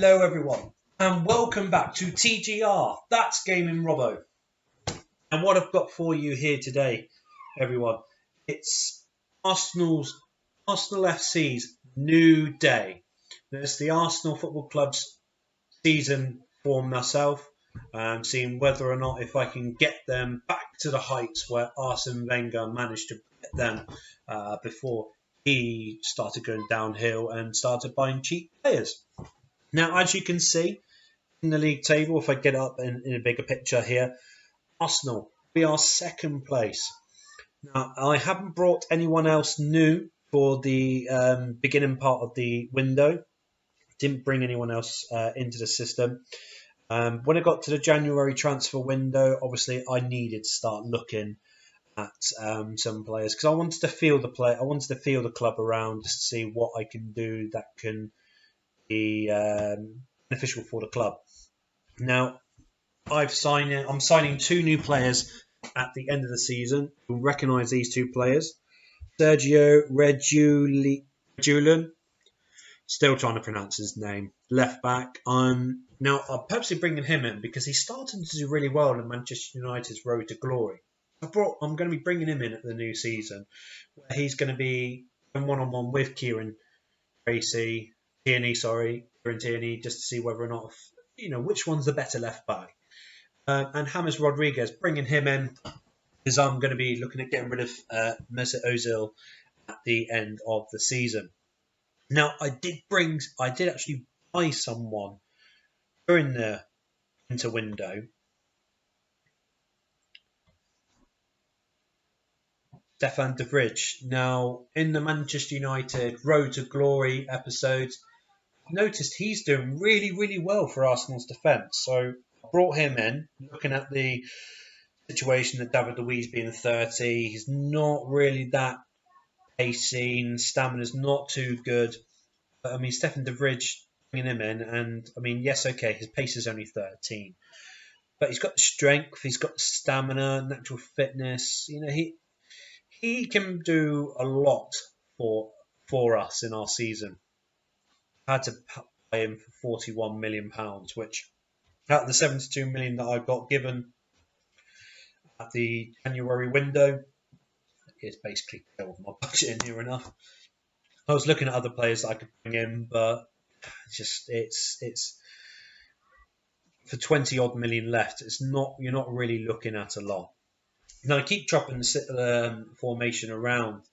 Hello everyone and welcome back to TGR, that's Gaming Robo. And what I've got for you here today, everyone, it's Arsenal FC's new day. It's the Arsenal Football Club's season for myself. Seeing whether or not if I can get them back to the heights where Arsene Wenger managed to get them before he started going downhill and started buying cheap players. Now, as you can see in the league table, if I get up in a bigger picture here, Arsenal, we are second place. Now, I haven't brought anyone else new for the beginning part of the window. Didn't bring anyone else into the system. When I got to the January transfer window, obviously I needed to start looking at some players because I wanted to feel the play. I wanted to feel the club around just to see what I can do that can be beneficial for the club. Now, I'm signing two new players at the end of the season. You'll recognise these two players. Sergio Reguilon. Still trying to pronounce his name. Left back. Now, I'm purposely bringing him in because he's starting to do really well in Manchester United's road to glory. I'm going to be bringing him in at the new season, where he's going to be in one-on-one with Kieran Tierney, just to see whether or not, which one's the better left back. And James Rodriguez, bringing him in, because I'm going to be looking at getting rid of Mesut Ozil at the end of the season. Now, I did actually buy someone during the winter window. Stefan de Vrij. Now, in the Manchester United Road to Glory episodes, I've noticed he's doing really, really well for Arsenal's defence. So I brought him in, looking at the situation that David Luiz being 30. He's not really that pacey, stamina's not too good. But, Stefan de Vrij, bringing him in, and, yes, okay, his pace is only 13. But he's got the strength, he's got the stamina, natural fitness. He can do a lot for us in our season. I had to buy him for £41 million, which out of the £72 million that I got given at the January window, it's basically killed my budget in here enough. I was looking at other players that I could bring in, but it's for 20 odd million left. You're not really looking at a lot. Now, I keep chopping the formation around.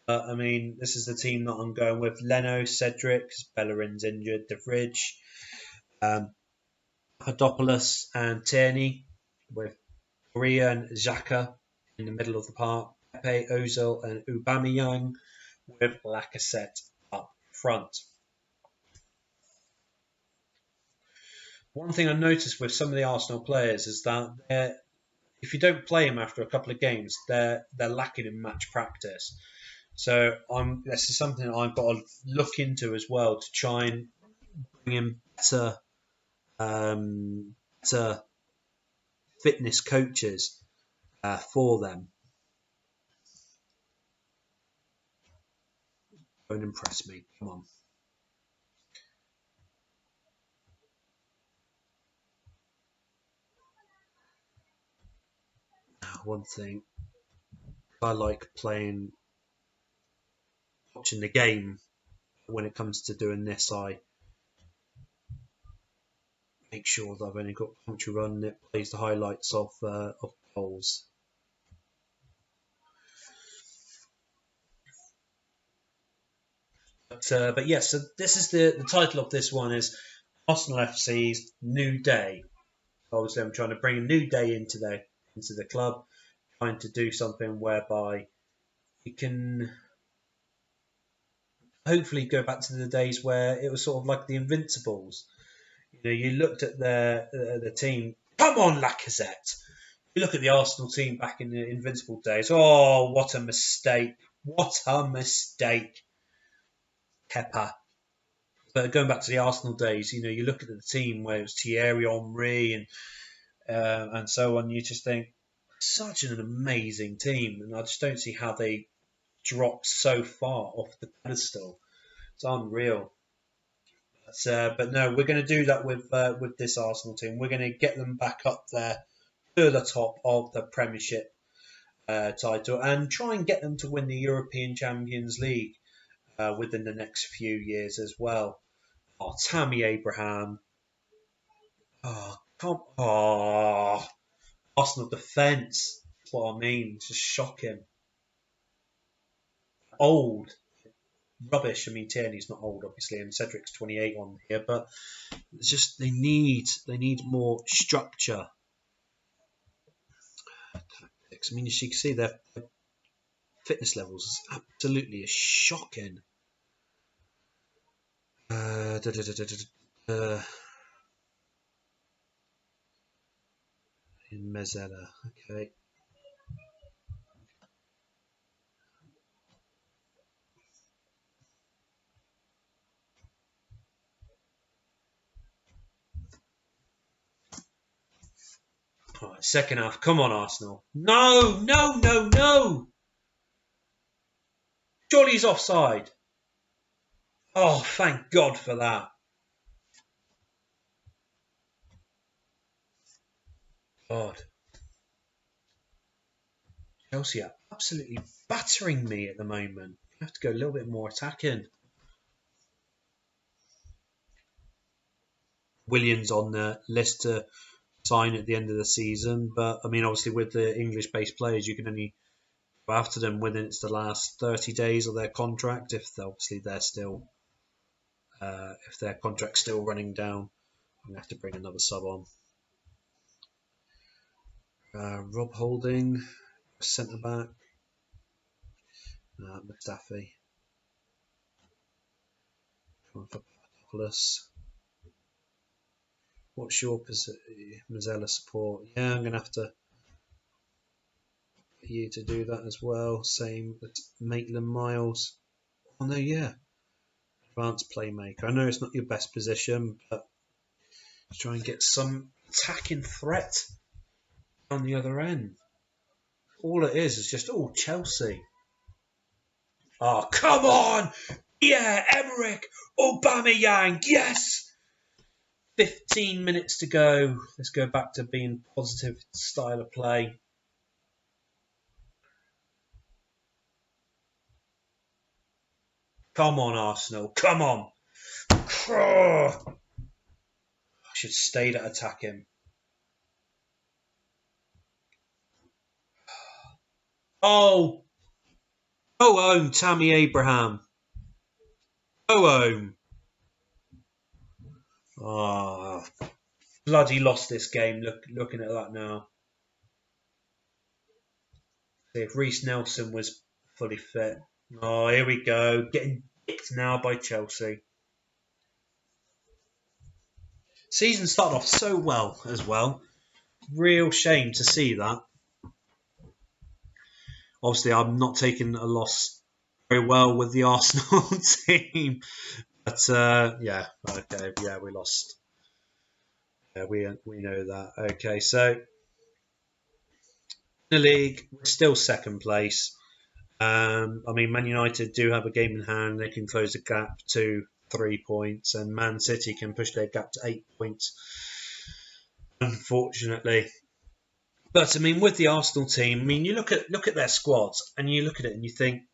This is the team that I'm going with. Leno, Cedric, Bellerin's injured, De Vrij, Papadopoulos and Tierney, with Korea and Xhaka in the middle of the park, Pepe, Ozil and Aubameyang, with Lacazette up front. One thing I noticed with some of the Arsenal players is that if you don't play them after a couple of games, they're lacking in match practice. So this is something I've got to look into as well to try and bring in better fitness coaches for them. Don't impress me. Come on. One thing I like watching the game. When it comes to doing this, I make sure that I've only got commentary run that plays the highlights of goals. But yes, so this is the title of this one is Arsenal FC's New Day. Obviously, I'm trying to bring a new day into the club, trying to do something whereby you can hopefully go back to the days where it was sort of like the Invincibles. You looked at the team. Come on, Lacazette. You look at the Arsenal team back in the Invincible days. Oh, what a mistake! What a mistake, Kepa. But going back to the Arsenal days, you look at the team where it was Thierry Henry and so on. You just think such an amazing team, and I just don't see how they dropped so far off the pedestal. It's unreal. But no, we're going to do that with this Arsenal team. We're going to get them back up there to the top of the Premiership title and try and get them to win the European Champions League within the next few years as well. Oh, Tammy Abraham. Oh, come on. Arsenal defence. That's what I mean. It's just shocking. Old. Rubbish. I mean, Tierney's not old, obviously, and Cedric's 28 on here, but it's just they need more structure. I mean, as you can see, their fitness levels is absolutely shocking. In Mezzella, okay. All right, second half. Come on, Arsenal. No, no, no, no. Surely he's offside. Oh, thank God for that. God. Chelsea are absolutely battering me at the moment. I have to go a little bit more attacking. Williams on the list to sign at the end of the season, but I mean, obviously, with the English-based players, you can only go after them within it's the last 30 days of their contract. If they're still, if their contract's still running down, I'm gonna have to bring another sub on. Rob Holding, centre back. Mustafi. Come on for Papadopoulos. What's your Mazzella support? Yeah, I'm going to have to get you to do that as well. Same with Maitland Miles. Oh, no, yeah. Advanced playmaker. I know it's not your best position, but try and get some attacking threat on the other end. All it is just, oh, Chelsea. Oh, come on! Yeah, Emmerich! Aubameyang! Yes! 15 minutes to go. Let's go back to being positive style of play. Come on, Arsenal. Come on. I should stay to attack him. Oh. Go home, Tammy Abraham. Go home. Oh. Bloody lost this game. Looking at that now. See if Reece Nelson was fully fit. Oh, here we go. Getting kicked now by Chelsea. Season started off so well as well. Real shame to see that. Obviously, I'm not taking a loss very well with the Arsenal team. But, yeah, okay, yeah, we lost. Yeah, we know that. Okay, so in the league, we're still second place. I mean, Man United do have a game in hand. They can close the gap to 3 points, and Man City can push their gap to 8 points, unfortunately. But, I mean, with the Arsenal team, I mean, you look at their squads, and you look at it and you think,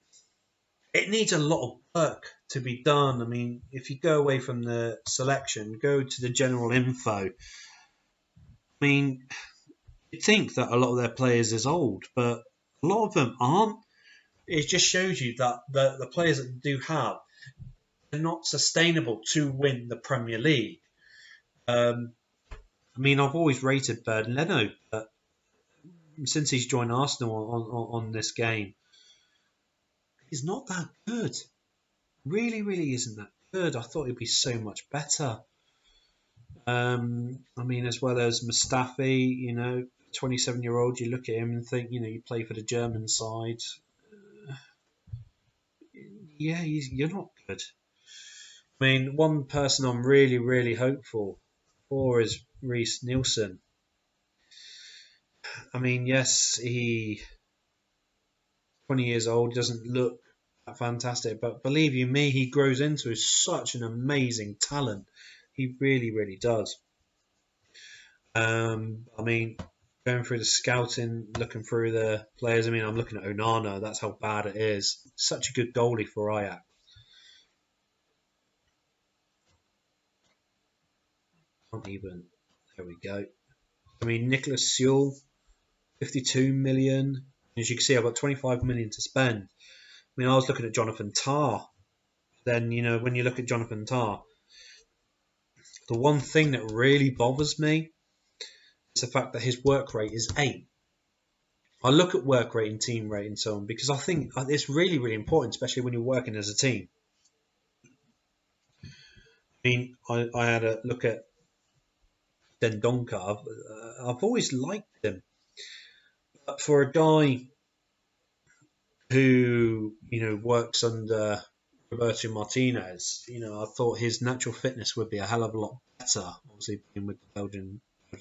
it needs a lot of work to be done. I mean, if you go away from the selection, go to the general info. I mean, you'd think that a lot of their players is old, but a lot of them aren't. It just shows you that the players that they do have are not sustainable to win the Premier League. I mean, I've always rated Bird Leno, but since he's joined Arsenal on this game, he's not that good. Really, really isn't that good. I thought he'd be so much better. I mean, as well as Mustafi, 27-year-old, you look at him and think, you play for the German side. Yeah, you're not good. I mean, one person I'm really, really hopeful for is Reece Nelson. I mean, yes, he's 20 years old, doesn't look fantastic, but believe you me, he grows into such an amazing talent. He really, really does. I mean, going through the scouting, looking through the players. I mean, I'm looking at Onana. That's how bad it is. Such a good goalie for Ajax. Can't even. There we go. I mean, Nicholas Sewell, 52 million. As you can see, I've got 25 million to spend. I mean, I was looking at Jonathan Tah. Then, when you look at Jonathan Tah, the one thing that really bothers me is the fact that his work rate is 8. I look at work rate and team rate and so on because I think it's really, really important, especially when you're working as a team. I mean, I had a look at Dendonka. I've always liked him. But for a guy who, works under Roberto Martinez, I thought his natural fitness would be a hell of a lot better, obviously being with the Belgian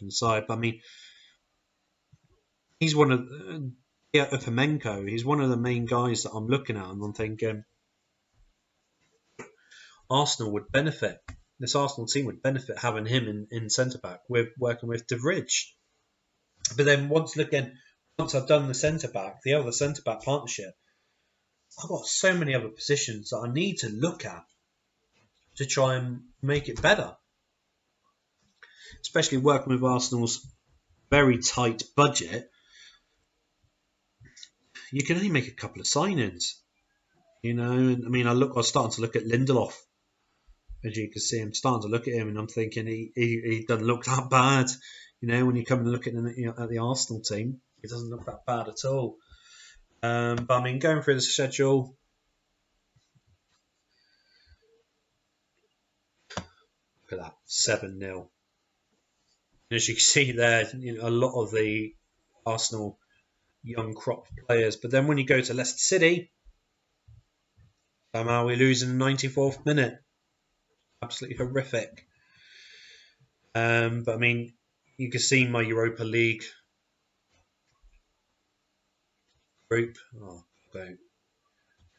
side. But I mean, he's one of FM20. He's one of the main guys that I'm looking at, and I'm thinking Arsenal would benefit. This Arsenal team would benefit having him in centre back with working with De Vrij. But then once I've done the centre back, the other centre back partnership, I've got so many other positions that I need to look at to try and make it better. Especially working with Arsenal's very tight budget, you can only make a couple of signings. And I mean, I was starting to look at Lindelof. As you can see, I'm starting to look at him, and I'm thinking he doesn't look that bad. When you come and look at him, at the Arsenal team, he doesn't look that bad at all. But I mean, going through the schedule, look at that, 7-0. As you can see there, a lot of the Arsenal young crop players. But then when you go to Leicester City, somehow we lose in the 94th minute. Absolutely horrific. But I mean, you can see my Europa League group.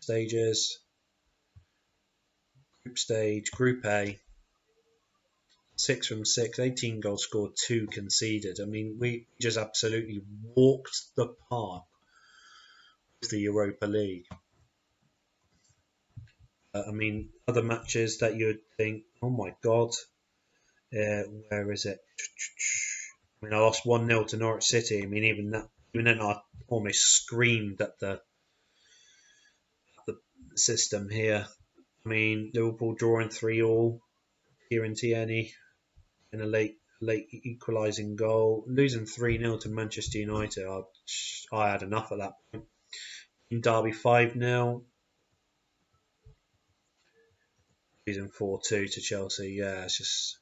Stages. Group stage, Group A. 6 from 6, 18 goals scored, 2 conceded. I mean, we just absolutely walked the park with the Europa League. I mean, other matches that you would think, oh my God, where is it? I mean, I lost 1-0 to Norwich City. I mean, even then, I almost screamed at the system here. I mean, Liverpool drawing 3-3, Kieran Tierney in a late equalising goal, losing 3-0 to Manchester United. I had enough at that point. In Derby 5-0, losing 4-2 to Chelsea. Yeah, it's just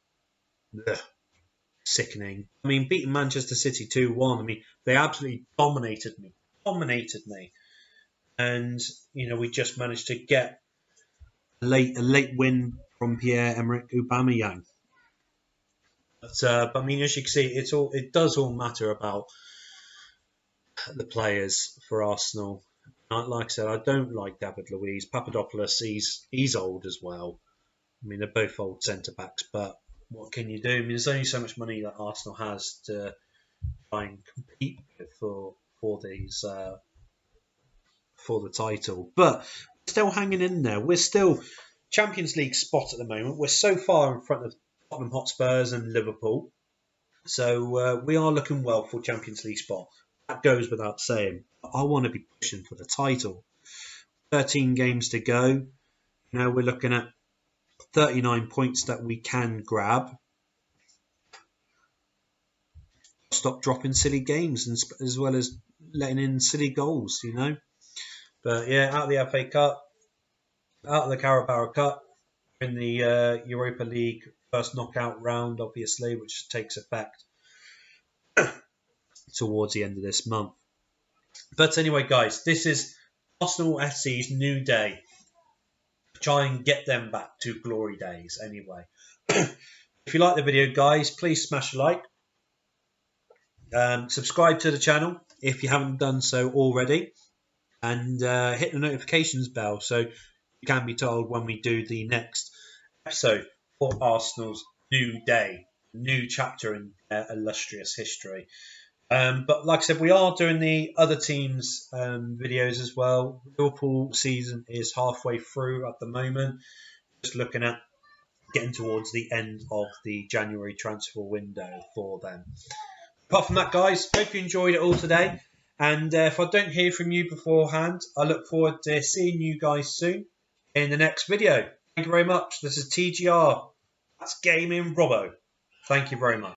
sickening. I mean, beating Manchester City 2-1. I mean, they absolutely dominated me. And we just managed to get a late win from Pierre-Emerick Aubameyang. But I mean, as you can see, it does all matter about the players for Arsenal. Like I said, I don't like David Luiz. Papadopoulos, he's old as well. I mean, they're both old centre backs, but what can you do? I mean, there's only so much money that Arsenal has to try and compete for the title. But we're still hanging in there. We're still Champions League spot at the moment. We're so far in front of Tottenham Hotspurs and Liverpool. So we are looking well for Champions League spot. That goes without saying. I want to be pushing for the title. 13 games to go. We're looking at 39 points that we can grab. Stop dropping silly games and as well as letting in silly goals, But yeah, out of the FA Cup, out of the Carabao Cup, in the Europa League first knockout round, obviously, which takes effect towards the end of this month. But anyway, guys, this is Arsenal FC's new day. Try and get them back to glory days anyway. If you like the video, guys, please smash a like. Subscribe to the channel if you haven't done so already. And hit the notifications bell so you can be told when we do the next episode for Arsenal's new day, new chapter in their illustrious history. But like I said, we are doing the other teams' videos as well. Liverpool season is halfway through at the moment. Just looking at getting towards the end of the January transfer window for them. Apart from that, guys, hope you enjoyed it all today. And if I don't hear from you beforehand, I look forward to seeing you guys soon in the next video. Thank you very much. This is TGR. That's Gaming Robo. Thank you very much.